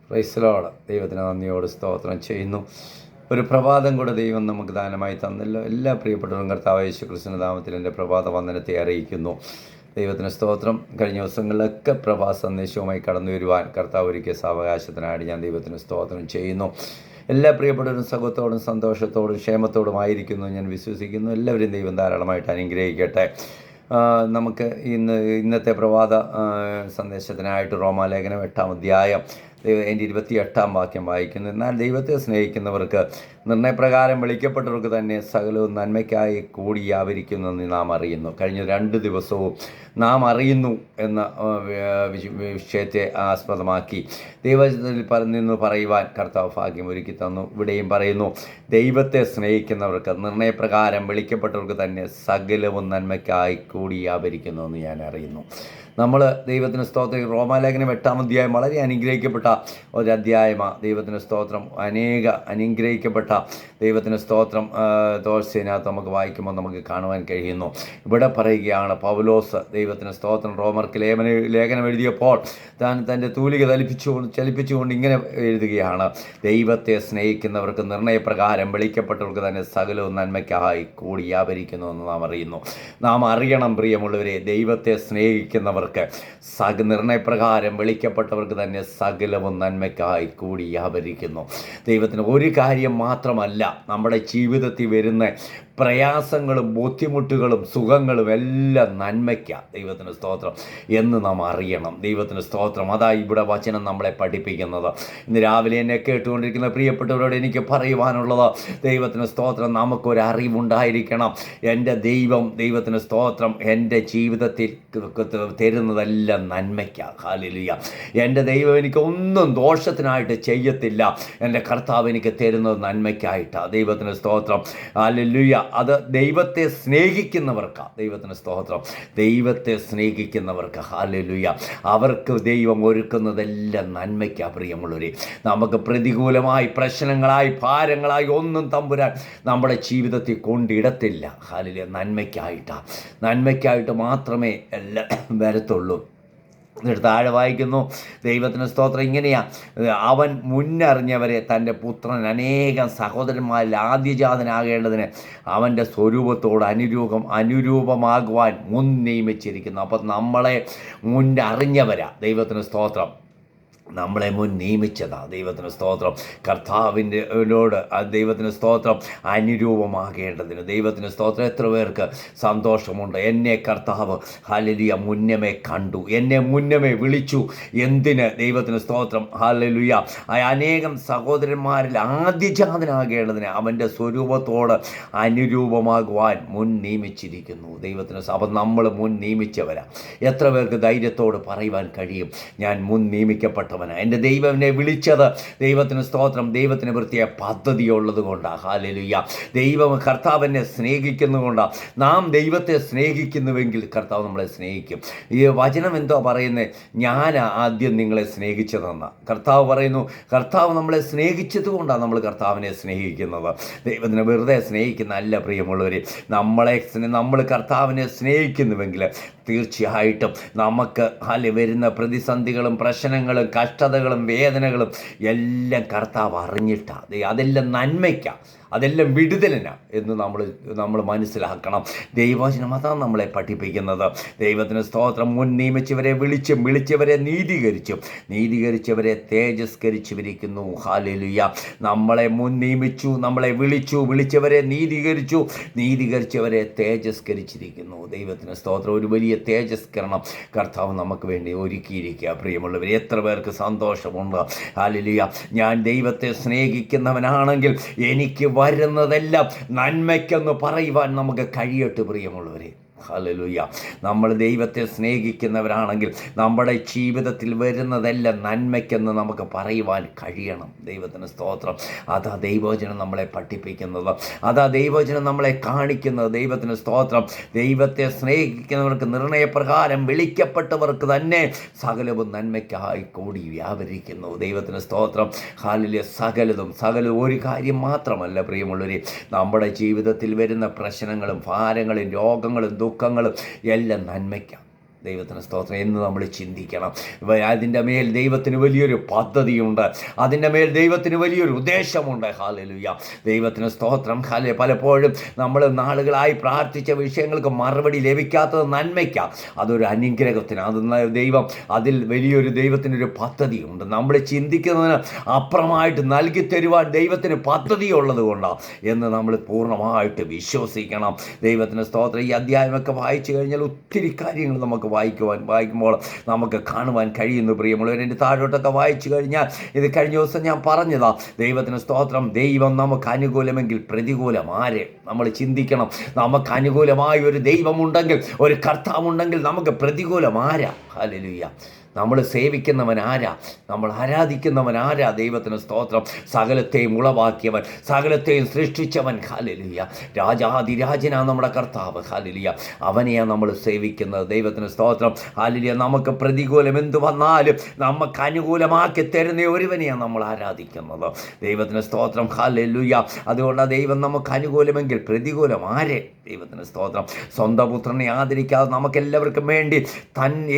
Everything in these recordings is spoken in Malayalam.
Praise Lord. ദൈവത്തിന് നന്ദിയോട് സ്തോത്രം ചെയ്യുന്നു. ഒരു പ്രഭാതം കൂടെ ദൈവം നമുക്ക് ദാനമായി തന്നല്ലോ. എല്ലാ പ്രിയപ്പെട്ടവരും കർത്താവായ യേശു ക്രിസ്തുവിന്റെ നാമത്തിൽ എൻ്റെ പ്രഭാത വന്ദനത്തെ അറിയിക്കുന്നു. ദൈവത്തിന് സ്തോത്രം. കഴിഞ്ഞ ദിവസങ്ങളിലൊക്കെ പ്രഭാത സന്ദേശവുമായി കടന്നു വരുവാൻ കർത്താവ് ഒരുക്കിയ സാവകാശത്തിനായിട്ട് ഞാൻ ദൈവത്തിന് സ്തോത്രം ചെയ്യുന്നു. എല്ലാ പ്രിയപ്പെട്ടവരും സുഖത്തോടും സന്തോഷത്തോടും ക്ഷേമത്തോടും ആയിരിക്കുന്നു ഞാൻ വിശ്വസിക്കുന്നു. എല്ലാവരും ദൈവം ധാരാളമായിട്ട് അനുഗ്രഹിക്കട്ടെ. നമുക്ക് ഇന്നത്തെ പ്രഭാത സന്ദേശത്തിനായിട്ട് റോമാലേഖനം 8-ാം അധ്യായം എൻ്റെ 28-ാം വാക്യം വായിക്കുന്നു. എന്നാൽ ദൈവത്തെ സ്നേഹിക്കുന്നവർക്ക് നിർണയപ്രകാരം വിളിക്കപ്പെട്ടവർക്ക് തന്നെ സകലവും നന്മയ്ക്കായി കൂടി വ്യാപരിക്കുന്നെന്ന് നാം അറിയുന്നു. കഴിഞ്ഞ 2 ദിവസവും നാം അറിയുന്നു എന്ന വിഷയത്തെ ആസ്പദമാക്കി ദൈവത്തിൽ നിന്ന് പറയുവാൻ കർത്താവ് ഭാഗ്യം ഒരുക്കി തന്നു. ഇവിടെയും പറയുന്നു, ദൈവത്തെ സ്നേഹിക്കുന്നവർക്ക് നിർണയപ്രകാരം വിളിക്കപ്പെട്ടവർക്ക് തന്നെ സകലവും നന്മയ്ക്കായി കൂടി വ്യാപരിക്കുന്നുവെന്ന് ഞാൻ അറിയുന്നു. നമ്മൾ ദൈവത്തിന് സ്തോത്രം. റോമാലേഖനം 8-ാം അധ്യായം വളരെ അനുഗ്രഹിക്കപ്പെട്ട ഒരു അധ്യായമാണ്. ദൈവത്തിന് സ്തോത്രം. അനുഗ്രഹിക്കപ്പെട്ട ദൈവത്തിന് സ്തോത്രം ദോശനകത്ത് നമുക്ക് വായിക്കുമ്പോൾ നമുക്ക് കാണുവാൻ കഴിയുന്നു. ഇവിടെ പറയുകയാണ് പൗലോസ് ദൈവത്തിന് സ്തോത്രം റോമർക്ക് ലേഖനം എഴുതിയപ്പോൾ താൻ തൻ്റെ തൂലിക ചലിപ്പിച്ചുകൊണ്ട് ഇങ്ങനെ എഴുതുകയാണ്, ദൈവത്തെ സ്നേഹിക്കുന്നവർക്ക് നിർണയപ്രകാരം വിളിക്കപ്പെട്ടവർക്ക് തന്നെ സകലവും നന്മയ്ക്കായി കൂടി വ്യാപരിക്കുന്നുവെന്ന് നാം അറിയുന്നു. നാം അറിയണം പ്രിയമുള്ളവരെ, ദൈവത്തെ സ്നേഹിക്കുന്നവർ നിർണയപ്രകാരം വിളിക്കപ്പെട്ടവർക്ക് തന്നെ സകലവും നന്മയ്ക്കായി കൂടി വ്യാപരിക്കുന്നു. ദൈവത്തിന് ഒരു കാര്യം മാത്രമല്ല, നമ്മുടെ ജീവിതത്തിൽ വരുന്ന പ്രയാസങ്ങളും ബുദ്ധിമുട്ടുകളും സുഖങ്ങളും എല്ലാം നന്മയ്ക്കാണ്. ദൈവത്തിന് സ്തോത്രം എന്ന് നാം അറിയണം. ദൈവത്തിന് സ്തോത്രം. അതാ ഇവിടെ വചനം നമ്മളെ പഠിപ്പിക്കുന്നത്. ഇന്ന് രാവിലെ എന്നെ കേട്ടുകൊണ്ടിരിക്കുന്ന പ്രിയപ്പെട്ടവരോട് എനിക്ക് പറയുവാനുള്ളത്, ദൈവത്തിന് സ്തോത്രം, നമുക്കൊരറിവുണ്ടായിരിക്കണം. എൻ്റെ ദൈവത്തിന് സ്തോത്രം എൻ്റെ ജീവിതത്തിൽ തരുന്നതെല്ലാം നന്മയ്ക്കാണ്. ഹല്ലേലൂയ. എൻ്റെ ദൈവം എനിക്ക് ഒന്നും ദോഷത്തിനായിട്ട് ചെയ്യത്തില്ല. എൻ്റെ കർത്താവ് എനിക്ക് തരുന്നത് നന്മയ്ക്കായിട്ടാണ്. ദൈവത്തിന് സ്തോത്രം. ഹല്ലേലൂയ. അത് ദൈവത്തെ സ്നേഹിക്കുന്നവർക്കാണ്. ദൈവത്തിന് സ്തോത്രം. ദൈവത്തെ സ്നേഹിക്കുന്നവർക്ക് ഹല്ലേലൂയ, അവർക്ക് ദൈവം ഒരുക്കുന്നതെല്ലാം നന്മയ്ക്കാണ്. പ്രിയമുള്ളവരെ, നമുക്ക് പ്രതികൂലമായി പ്രശ്നങ്ങളായി ഭാരങ്ങളായി ഒന്നും തമ്പുരാൻ നമ്മുടെ ജീവിതത്തിൽ കൊണ്ടിടത്തില്ല. ഹല്ലേലൂയ. നന്മയ്ക്കായിട്ട് മാത്രമേ എല്ലാം വരത്തുള്ളൂ. എന്നിട്ട് താഴെ വായിക്കുന്നു, ദൈവത്തിന് സ്തോത്രം ഇങ്ങനെയാണ്, അവൻ മുന്നറിഞ്ഞവരെ തൻ്റെ പുത്രൻ അനേകം സഹോദരന്മാരിൽ ആദ്യജാതനാകേണ്ടതിന് അവൻ്റെ സ്വരൂപത്തോട് അനുരൂപമാകുവാൻ മുൻ നിയമിച്ചിരിക്കുന്നു. അപ്പം നമ്മളെ മുന്നറിഞ്ഞവരാ. ദൈവത്തിന് സ്തോത്രം. നമ്മളെ മുൻ നിയമിച്ചതാണ്. ദൈവത്തിന് സ്തോത്രം. കർത്താവിൻ്റെയോട് ദൈവത്തിന് സ്തോത്രം അനുരൂപമാകേണ്ടതിന്. ദൈവത്തിന് സ്തോത്രം. എത്ര പേർക്ക് സന്തോഷമുണ്ട്, എന്നെ കർത്താവ് ഹല്ലേലൂയ മുന്നമേ കണ്ടു, എന്നെ മുന്നമേ വിളിച്ചു. എന്തിന്? ദൈവത്തിന് സ്തോത്രം. ഹല്ലേലൂയ. അനേകം സഹോദരന്മാരിൽ ആദ്യജാതനാകേണ്ടതിന് അവൻ്റെ സ്വരൂപത്തോട് അനുരൂപമാകുവാൻ മുൻ നിയമിച്ചിരിക്കുന്നു. ദൈവത്തിന് അപ്പം നമ്മൾ മുൻ നിയമിച്ചവരാ. എത്ര പേർക്ക് ധൈര്യത്തോട് പറയുവാൻ കഴിയും, ഞാൻ മുൻ നിയമിക്കപ്പെട്ട എൻ്റെ ദൈവം എന്നെ വിളിച്ചത് ദൈവത്തിന് സ്തോത്രം ദൈവത്തിന് പ്രത്യേക പദ്ധതിയുള്ളത് കൊണ്ടാണ്. ഹല്ലേലൂയ. കർത്താവ് എന്നെ സ്നേഹിക്കുന്നതുകൊണ്ടാണ്. നാം ദൈവത്തെ സ്നേഹിക്കുന്നുവെങ്കിൽ കർത്താവ് നമ്മളെ സ്നേഹിക്കും. ഈ വചനം എന്തോ പറയുന്നത്, ഞാൻ ആദ്യം നിങ്ങളെ സ്നേഹിച്ചതെന്ന കർത്താവ് പറയുന്നു. കർത്താവ് നമ്മളെ സ്നേഹിച്ചത് കൊണ്ടാണ് നമ്മൾ കർത്താവിനെ സ്നേഹിക്കുന്നത്. ദൈവത്തിനെ വെറുതെ സ്നേഹിക്കുന്ന അല്ല പ്രിയമുള്ളവർ. നമ്മൾ കർത്താവിനെ സ്നേഹിക്കുന്നുവെങ്കിൽ തീർച്ചയായിട്ടും നമുക്ക് വരുന്ന പ്രതിസന്ധികളും പ്രശ്നങ്ങളും കഷ്ടതകളും വേദനകളും എല്ലാം കർത്താവ് അറിഞ്ഞിട്ടാണ്. അതെല്ലാം നന്മയ്ക്കാണ്, അതെല്ലാം വിടുതലിനാണ് എന്ന് നമ്മൾ മനസ്സിലാക്കണം. ദൈവവചനം അതാണ് നമ്മളെ പഠിപ്പിക്കുന്നത്. ദൈവത്തിന് സ്തോത്രം. മുൻ നിയമിച്ചവരെ വിളിച്ചവരെ നീതീകരിച്ചവരെ തേജസ്കരിച്ചിരിക്കുന്നു. ഹല്ലേലൂയ. നമ്മളെ മുൻ നിയമിച്ചു, നമ്മളെ വിളിച്ചവരെ നീതീകരിച്ചവരെ തേജസ്കരിച്ചിരിക്കുന്നു. ദൈവത്തിന് സ്തോത്രം. ഒരു വലിയ തേജസ്കരണം കർത്താവ് നമുക്ക് വേണ്ടി ഒരുക്കിയിരിക്കുക. പ്രിയമുള്ളവർ, എത്ര പേർക്ക് സന്തോഷമുണ്ട്. ഹല്ലേലൂയ. ഞാൻ ദൈവത്തെ സ്നേഹിക്കുന്നവനാണെങ്കിൽ എനിക്ക് വരുന്നതെല്ലാം നന്മയ്ക്കെന്ന് പറയുവാൻ നമുക്ക് കഴിയട്ടെ പ്രിയമുള്ളവരെ. ഹല്ലേലൂയ. നമ്മൾ ദൈവത്തെ സ്നേഹിക്കുന്നവരാണെങ്കിൽ നമ്മുടെ ജീവിതത്തിൽ വരുന്നതെല്ലാം നന്മയ്ക്കെന്ന് നമുക്ക് പറയുവാൻ കഴിയണം. ദൈവത്തിന് സ്തോത്രം. അതാ ദൈവവചനം നമ്മളെ പഠിപ്പിക്കുന്നത്, അതാ ദൈവവചനം നമ്മളെ കാണിക്കുന്നത്. ദൈവത്തിന് സ്തോത്രം. ദൈവത്തെ സ്നേഹിക്കുന്നവർക്ക് നിർണയപ്രകാരം വിളിക്കപ്പെട്ടവർക്ക് തന്നെ സകലവും നന്മയ്ക്കായി കൂടി വ്യാപരിക്കുന്നു. ദൈവത്തിന് സ്തോത്രം. ഹല്ലേലൂയ. സകലതും ഒരു കാര്യം മാത്രമല്ല പ്രിയമുള്ളവരെ, നമ്മുടെ ജീവിതത്തിൽ വരുന്ന പ്രശ്നങ്ങളും ഭാരങ്ങളും രോഗങ്ങളും ദുഃഖങ്ങളും എല്ലാം നന്മയ്ക്കാണ്. ദൈവത്തിന് സ്തോത്രം എന്ന് നമ്മൾ ചിന്തിക്കണം. അതിൻ്റെ മേൽ ദൈവത്തിന് വലിയൊരു പദ്ധതിയുണ്ട്, അതിൻ്റെ മേൽ ദൈവത്തിന് വലിയൊരു ഉദ്ദേശമുണ്ട്. ഹല്ലേലൂയ, ദൈവത്തിന് സ്തോത്രം. പലപ്പോഴും നമ്മൾ നാളുകളായി പ്രാർത്ഥിച്ച വിഷയങ്ങൾക്ക് മറുപടി ലഭിക്കാത്തത് നന്മയ്ക്കാണ്, അതൊരു അനുഗ്രഹത്തിന്. അതിൽ വലിയൊരു ദൈവത്തിനൊരു പദ്ധതിയുണ്ട്. നമ്മൾ ചിന്തിക്കുന്നതിന് അപ്പുറമായിട്ട് നൽകി തരുവാൻ ദൈവത്തിന് പദ്ധതിയുള്ളത് കൊണ്ടാണ് എന്ന് നമ്മൾ പൂർണ്ണമായിട്ട് വിശ്വസിക്കണം. ദൈവത്തിന് സ്തോത്രം. ഈ അധ്യായമൊക്കെ വായിച്ചു കഴിഞ്ഞാൽ ഒത്തിരി കാര്യങ്ങൾ നമുക്ക് വായിക്കുമ്പോൾ നമുക്ക് കാണുവാൻ കഴിയുന്നു. പ്രിയമുള്ളവർ, എൻ്റെ താഴോട്ടൊക്കെ വായിച്ചു കഴിഞ്ഞാൽ ഇത് കഴിഞ്ഞ ദിവസം ഞാൻ പറഞ്ഞതാ. ദൈവത്തിന് സ്തോത്രം. ദൈവം നമുക്ക് അനുകൂലമെങ്കിൽ പ്രതികൂലം ആരെ? നമ്മൾ ചിന്തിക്കണം. നമുക്ക് അനുകൂലമായ ഒരു ദൈവമുണ്ടെങ്കിൽ, ഒരു കർത്താവുണ്ടെങ്കിൽ നമുക്ക് പ്രതികൂലം ആരാ? ഹല്ലേലൂയ. നമ്മൾ സേവിക്കുന്നവൻ ആരാ? നമ്മൾ ആരാധിക്കുന്നവൻ ആരാ? ദൈവത്തിന് സ്തോത്രം. സകലത്തെയും ഉളവാക്കിയവൻ, സകലത്തെയും സൃഷ്ടിച്ചവൻ. ഹല്ലേലൂയ. രാജാതിരാജനാണ് നമ്മുടെ കർത്താവ്. ഹല്ലേലൂയ. അവനെയാണ് നമ്മൾ സേവിക്കുന്നത്. ദൈവത്തിന് സ്തോത്രം. ഹല്ലേലൂയ. നമുക്ക് പ്രതികൂലം എന്തു വന്നാലും നമുക്ക് അനുകൂലമാക്കി തരുന്ന ഒരുവനെയാണ് നമ്മൾ ആരാധിക്കുന്നത്. ദൈവത്തിന് സ്തോത്രം. ഹല്ലേലൂയ. അതുകൊണ്ട് ദൈവം നമുക്ക് അനുകൂലമെങ്കിൽ പ്രതികൂലം ആരെ? ദൈവത്തിന് സ്തോത്രം. സ്വന്തം പുത്രനെ ആദരിക്കാതെ നമുക്കെല്ലാവർക്കും വേണ്ടി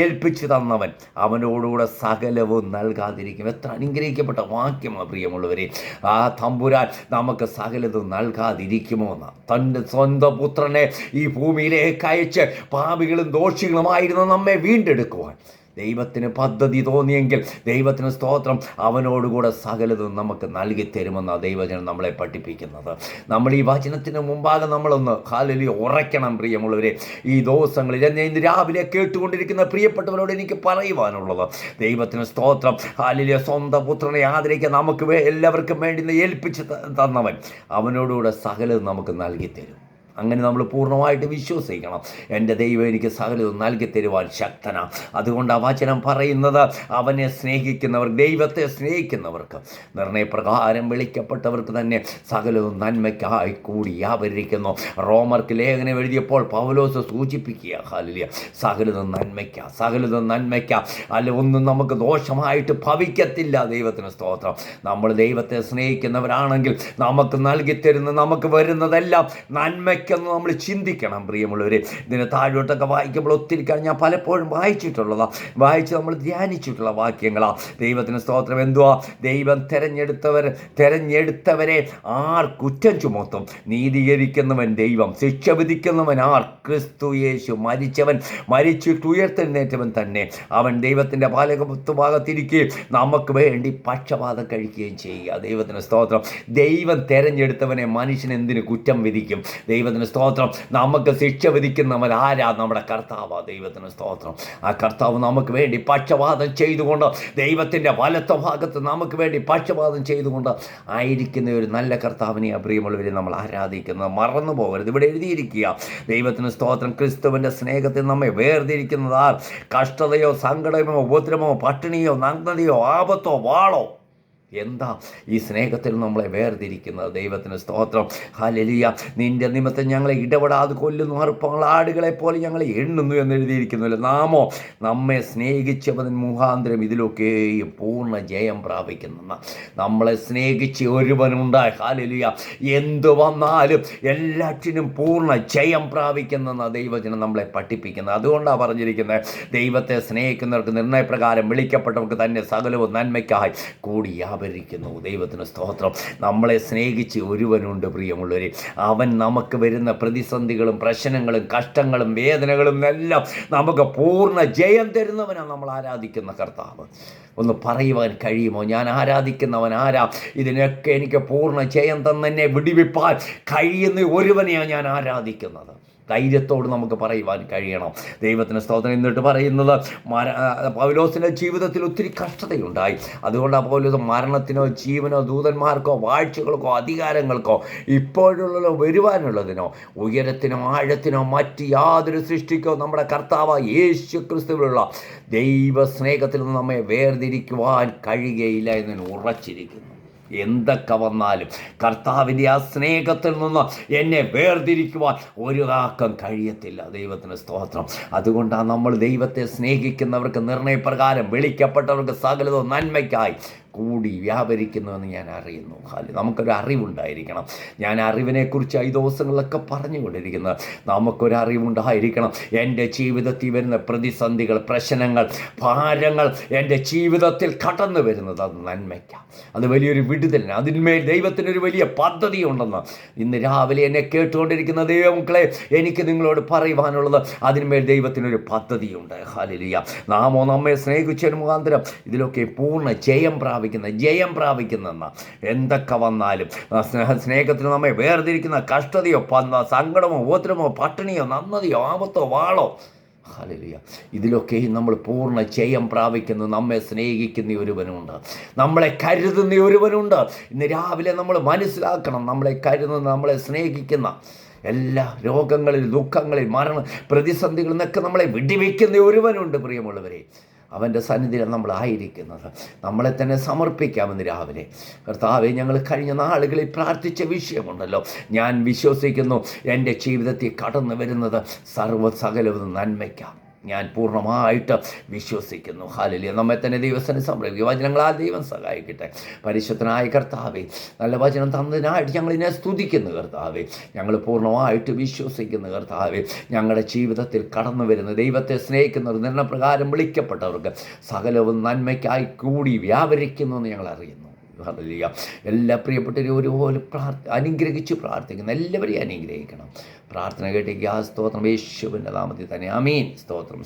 ഏൽപ്പിച്ചു തന്നവൻ അവനോടുകൂടെ സകലവും നൽകാതിരിക്കും. എത്ര അനുഗ്രഹിക്കപ്പെട്ട വാക്യമാണ് പ്രിയമുള്ളവരെ. ആ തമ്പുരാൻ നമുക്ക് സകലതും നൽകാതിരിക്കുമോ എന്ന്? തൻ്റെ സ്വന്തം പുത്രനെ ഈ ഭൂമിയിലേക്ക് അയച്ച് പാപികളും ദോഷികളുമായിരുന്നു നമ്മെ വീണ്ടെടുക്കുവാൻ ദൈവത്തിന് പദ്ധതി തോന്നിയെങ്കിൽ ദൈവത്തിന് സ്തോത്രം, അവനോടുകൂടെ സകലതും നമുക്ക് നൽകി തരുമെന്നാണ് ദൈവജനം നമ്മളെ പഠിപ്പിക്കുന്നത്. നമ്മൾ ഈ വചനത്തിന് മുമ്പാകെ നമ്മളൊന്ന് ഹല്ലേലൂയ ഉറയ്ക്കണം പ്രിയമുള്ളവരെ. ഈ ദിവസങ്ങളിൽ ഇന്ന് രാവിലെ കേട്ടുകൊണ്ടിരിക്കുന്ന പ്രിയപ്പെട്ടവരോട് എനിക്ക് പറയുവാനുള്ളത്, ദൈവത്തിന് സ്തോത്രം. ഹല്ലേലൂയ. സ്വന്തം പുത്രനെ ആദരിക്കാൻ നമുക്ക് എല്ലാവർക്കും വേണ്ടി ഏൽപ്പിച്ച് തന്നവൻ അവനോടുകൂടെ സകലതും നമുക്ക് നൽകി തരും. അങ്ങനെ നമ്മൾ പൂർണ്ണമായിട്ട് വിശ്വസിക്കണം. എൻ്റെ ദൈവം എനിക്ക് സകലതും നൽകി തരുവാൻ ശക്തനാണ്. അതുകൊണ്ട് ആ വചനം പറയുന്നത്, അവനെ സ്നേഹിക്കുന്നവർ, ദൈവത്തെ സ്നേഹിക്കുന്നവർക്ക്, നിർണയപ്രകാരം വിളിക്കപ്പെട്ടവർക്ക് തന്നെ സകലതും നന്മയ്ക്കായി കൂടി വ്യാപരിക്കുന്നു. റോമർക്ക് ലേഖനം എഴുതിയപ്പോൾ പൗലോസ് സൂചിപ്പിക്കുക, ഹല്ലേലൂയ, സകലതും നന്മയ്ക്ക, സകലതും നന്മയ്ക്ക. അല്ല, ഒന്നും നമുക്ക് ദോഷമായിട്ട് ഭവിക്കത്തില്ല. ദൈവത്തിന് സ്തോത്രം. നമ്മൾ ദൈവത്തെ സ്നേഹിക്കുന്നവരാണെങ്കിൽ നമുക്ക് നൽകി തരുന്ന, നമുക്ക് വരുന്നതെല്ലാം നന്മ എന്ന് നമ്മൾ ചിന്തിക്കണം പ്രിയമുള്ളവരെ. ഇതിന് താഴോട്ടൊക്കെ വായിക്കുമ്പോൾ ഒത്തിരി കാര്യം ഞാൻ പലപ്പോഴും വായിച്ച് നമ്മൾ ധ്യാനിച്ചിട്ടുള്ള വാക്യങ്ങളാണ്. ദൈവത്തിന് സ്തോത്രം. എന്തുവാ? ദൈവം തെരഞ്ഞെടുത്തവരെ ആർ കുറ്റം ചുമത്തും? നീതീകരിക്കുന്നവൻ ദൈവം, ശിക്ഷ വിധിക്കുന്നവൻ ആർ? ക്രിസ്തു യേശു. മരിച്ചിട്ട് ഉയർത്തെഴുന്നേറ്റവൻ തന്നെ. അവൻ ദൈവത്തിൻ്റെ ഭാഗത്തിരിക്കുകയും നമുക്ക് വേണ്ടി പക്ഷപാതം കഴിക്കുകയും ചെയ്യുക. ദൈവത്തിന് സ്തോത്രം. ദൈവം തെരഞ്ഞെടുത്തവനെ മനുഷ്യൻ എന്തിനു കുറ്റം വിധിക്കും? ദൈവത്തിന് സ്തോത്രം. നമുക്ക് ശിക്ഷ വിധിക്കുന്നവൻ ആരാ? നമ്മുടെ കർത്താവ്. ദൈവത്തിന് സ്തോത്രം. ആ കർത്താവ് നമുക്ക് വേണ്ടി പക്ഷപാതം ചെയ്തുകൊണ്ട്, ദൈവത്തിൻ്റെ വലത്ത ഭാഗത്ത് നമുക്ക് വേണ്ടി പക്ഷപാതം ചെയ്തുകൊണ്ട് ആയിരിക്കുന്ന ഒരു നല്ല കർത്താവിനെ പ്രിയമുള്ളവരെ നമ്മൾ ആരാധിക്കുന്നത് മറന്നു പോകരുത്. ഇവിടെ എഴുതിയിരിക്കുക, ദൈവത്തിന് സ്തോത്രം. ക്രിസ്തുവിൻ്റെ സ്നേഹത്തിൽ നമ്മെ വേർതിരിക്കുന്നത് ആർ? കഷ്ടതയോ സങ്കടമോ ഉപദ്രവമോ പട്ടിണിയോ നഗ്നതയോ ആപത്തോ വാളോ? എന്താ ഈ സ്നേഹത്തിൽ നമ്മളെ വേർതിരിക്കുന്നത്? ദൈവത്തിന് സ്തോത്രം. ഹല്ലേലൂയ. നിന്റെ നിമിത്തം ഞങ്ങളെ ഇടപെടാതെ കൊല്ലുന്നു, അറുപ്പങ്ങൾ ആടുകളെ പോലെ ഞങ്ങളെ എണ്ണുന്നു എന്ന് എഴുതിയിരിക്കുന്നില്ല. നാമോ നമ്മെ സ്നേഹിച്ചവൻ മുഖാന്തരം ഇതിലൊക്കെയും പൂർണ്ണ ജയം പ്രാപിക്കുന്ന, നമ്മളെ സ്നേഹിച്ച് ഒരുവനുണ്ടായി. ഹല്ലേലൂയ. എന്തു വന്നാലും എല്ലാറ്റിനും പൂർണ്ണ ജയം പ്രാപിക്കുന്ന ദൈവജനം നമ്മളെ പഠിപ്പിക്കുന്നത്. അതുകൊണ്ടാണ് പറഞ്ഞിരിക്കുന്നത്, ദൈവത്തെ സ്നേഹിക്കുന്നവർക്ക്, നിർണയപ്രകാരം വിളിക്കപ്പെട്ടവർക്ക് തന്നെ സകലവും നന്മയ്ക്കായി കൂടി രിക്കുന്നു. ദൈവത്തിന് സ്തോത്രം. നമ്മളെ സ്നേഹിച്ച് ഒരുവനുണ്ട് പ്രിയമുള്ളവരെ. അവൻ നമുക്ക് വരുന്ന പ്രതിസന്ധികളും പ്രശ്നങ്ങളും കഷ്ടങ്ങളും വേദനകളും എല്ലാം നമുക്ക് പൂർണ്ണ ജയം തരുന്നവനാണ് നമ്മൾ ആരാധിക്കുന്ന കർത്താവ്. ഒന്ന് പറയുവാൻ കഴിയുമോ? ഞാൻ ആരാധിക്കുന്നവൻ ആരാ? ഇതിനൊക്കെ എനിക്ക് പൂർണ്ണ ജയം തന്നെ വിടിവിപ്പാൻ കഴിയുന്ന ഒരുവനെയാണ് ഞാൻ ആരാധിക്കുന്നത്. ധൈര്യത്തോട് നമുക്ക് പറയുവാൻ കഴിയണം. ദൈവത്തിന് സ്തോത്രം. എന്നിട്ട് പറയുന്നത്, പൗലോസിൻ്റെ ജീവിതത്തിൽ ഒത്തിരി കഷ്ടതയുണ്ടായി. അതുകൊണ്ട് പൗലോസ് മരണത്തിനോ ജീവനോ ദൂതന്മാർക്കോ വാഴ്ചകൾക്കോ അധികാരങ്ങൾക്കോ ഇപ്പോഴുള്ളതോ വരുവാനുള്ളതിനോ ഉയരത്തിനോ ആഴത്തിനോ മറ്റ് യാതൊരു സൃഷ്ടിക്കോ നമ്മുടെ കർത്താവ് യേശു ക്രിസ്തുവിലുള്ള ദൈവ സ്നേഹത്തിൽ നിന്ന് നമ്മെ വേർതിരിക്കുവാൻ കഴിയുകയില്ല എന്ന് ഉറച്ചിരിക്കുന്നു. എന്തൊക്കെ വന്നാലും കർത്താവിൻ്റെ ആ സ്നേഹത്തിൽ നിന്ന് എന്നെ വേർതിരിക്കുവാൻ ഒരു ആക്കം കഴിയത്തില്ല. ദൈവത്തിന് സ്തോത്രം. അതുകൊണ്ടാണ് നമ്മൾ ദൈവത്തെ സ്നേഹിക്കുന്നവർക്ക്, നിർണയപ്രകാരം വിളിക്കപ്പെട്ടവർക്ക് സകലതോ നന്മയ്ക്കായി കൂടി വ്യാപരിക്കുന്നുവെന്ന് ഞാൻ അറിയുന്നു. നമുക്കൊരു അറിവുണ്ടായിരിക്കണം. ഞാൻ അറിവിനെക്കുറിച്ച് ഈ ദിവസങ്ങളിലൊക്കെ പറഞ്ഞുകൊണ്ടിരിക്കുന്നത്. നമുക്കൊരു അറിവുണ്ടായിരിക്കണം. എൻ്റെ ജീവിതത്തിൽ വരുന്ന പ്രതിസന്ധികൾ, പ്രശ്നങ്ങൾ, ഭാരങ്ങൾ എൻ്റെ ജീവിതത്തിൽ കടന്നു വരുന്നത് അത് നന്മയ്ക്കാണ്. അത് വലിയൊരു വിടുതലിന്, അതിന്മേൽ ദൈവത്തിനൊരു വലിയ പദ്ധതി ഉണ്ടെന്ന് ഇന്ന് രാവിലെ എന്നെ കേട്ടുകൊണ്ടിരിക്കുന്ന ദൈവമക്കളെ, എനിക്ക് നിങ്ങളോട് പറയുവാനുള്ളത്, അതിന്മേൽ ദൈവത്തിനൊരു പദ്ധതിയുണ്ട്. ഹല്ലേലൂയ. നാമോ നമ്മെ സ്നേഹിച്ചതിന് മുഖാന്തരം ഇതിലൊക്കെ പൂർണ്ണ ജയം പ്രാപിക്കുന്നെന്ന എന്തൊക്കെ വന്നാലും സ്നേഹത്തിന് നമ്മെ വേർതിരിക്കുന്ന കഷ്ടതയോ സങ്കടമോ ഉപദ്രവമോ പട്ടിണിയോ നന്നതിയോ ആപത്തോ വാളോ, ഹല്ലേലൂയ, ഇതിലൊക്കെയും നമ്മൾ പൂർണ്ണ ജയം പ്രാപിക്കുന്നു. നമ്മെ സ്നേഹിക്കുന്ന ഒരുവനുണ്ട്, നമ്മളെ കരുതുന്ന ഒരുവനുണ്ട്. ഇന്ന് രാവിലെ നമ്മൾ മനസ്സിലാക്കണം, നമ്മളെ കരുതുന്ന, നമ്മളെ സ്നേഹിക്കുന്ന, എല്ലാ രോഗങ്ങളിൽ, ദുഃഖങ്ങളിൽ, പ്രതിസന്ധികളിൽ നിന്നൊക്കെ നമ്മളെ വിടിവെക്കുന്ന ഒരുവനുണ്ട്. പ്രിയമുള്ളവരെ, അവൻ്റെ സന്നിധിയിൽ നമ്മളായിരിക്കുന്നത്. നമ്മളെ തന്നെ സമർപ്പിക്കാമെന്ന് രാവിലെ. കർത്താവേ, ഞങ്ങൾ കഴിഞ്ഞ നാളുകളിൽ പ്രാർത്ഥിച്ച വിഷയമുണ്ടല്ലോ, ഞാൻ വിശ്വസിക്കുന്നു എൻ്റെ ജീവിതത്തിൽ കടന്നു വരുന്നത് സകലവും നന്മയ്ക്കാം. ഞാൻ പൂർണ്ണമായിട്ട് വിശ്വസിക്കുന്നു. ഹല്ലേലൂയ. നമ്മെ തന്നെ ദൈവത്തിന് സമർപ്പിക്കുക. വചനങ്ങളാൽ ദൈവം സഹായിക്കട്ടെ. പരിശുദ്ധനായ കർത്താവേ, നല്ല വചനം തന്നതിനായിട്ട് ഞങ്ങളിതിനെ സ്തുതിക്കുന്നു കർത്താവേ. ഞങ്ങൾ പൂർണ്ണമായിട്ട് വിശ്വസിക്കുന്നു കർത്താവേ. ഞങ്ങളുടെ ജീവിതത്തിൽ കടന്നു വരുന്ന, ദൈവത്തെ സ്നേഹിക്കുന്നവർ, നിർണപ്രകാരം വിളിക്കപ്പെട്ടവർക്ക് സകലവും നന്മയ്ക്കായി കൂടി വ്യാപരിക്കുന്നു എന്ന് ഞങ്ങൾ അറിയുന്നു. ഹല്ലേലൂയ. എല്ലാ പ്രിയപ്പെട്ടവരും ഒരുപോലെ അനുഗ്രഹിച്ച് പ്രാർത്ഥിക്കുന്നു. എല്ലാവരെയും അനുഗ്രഹിക്കണം. പ്രാർത്ഥന കേട്ടേക്ക്. ആ സ്തോത്രം യേശുവിൻ്റെ നാമത്തിൽ തന്നെ. ആമീൻ. സ്തോത്രം.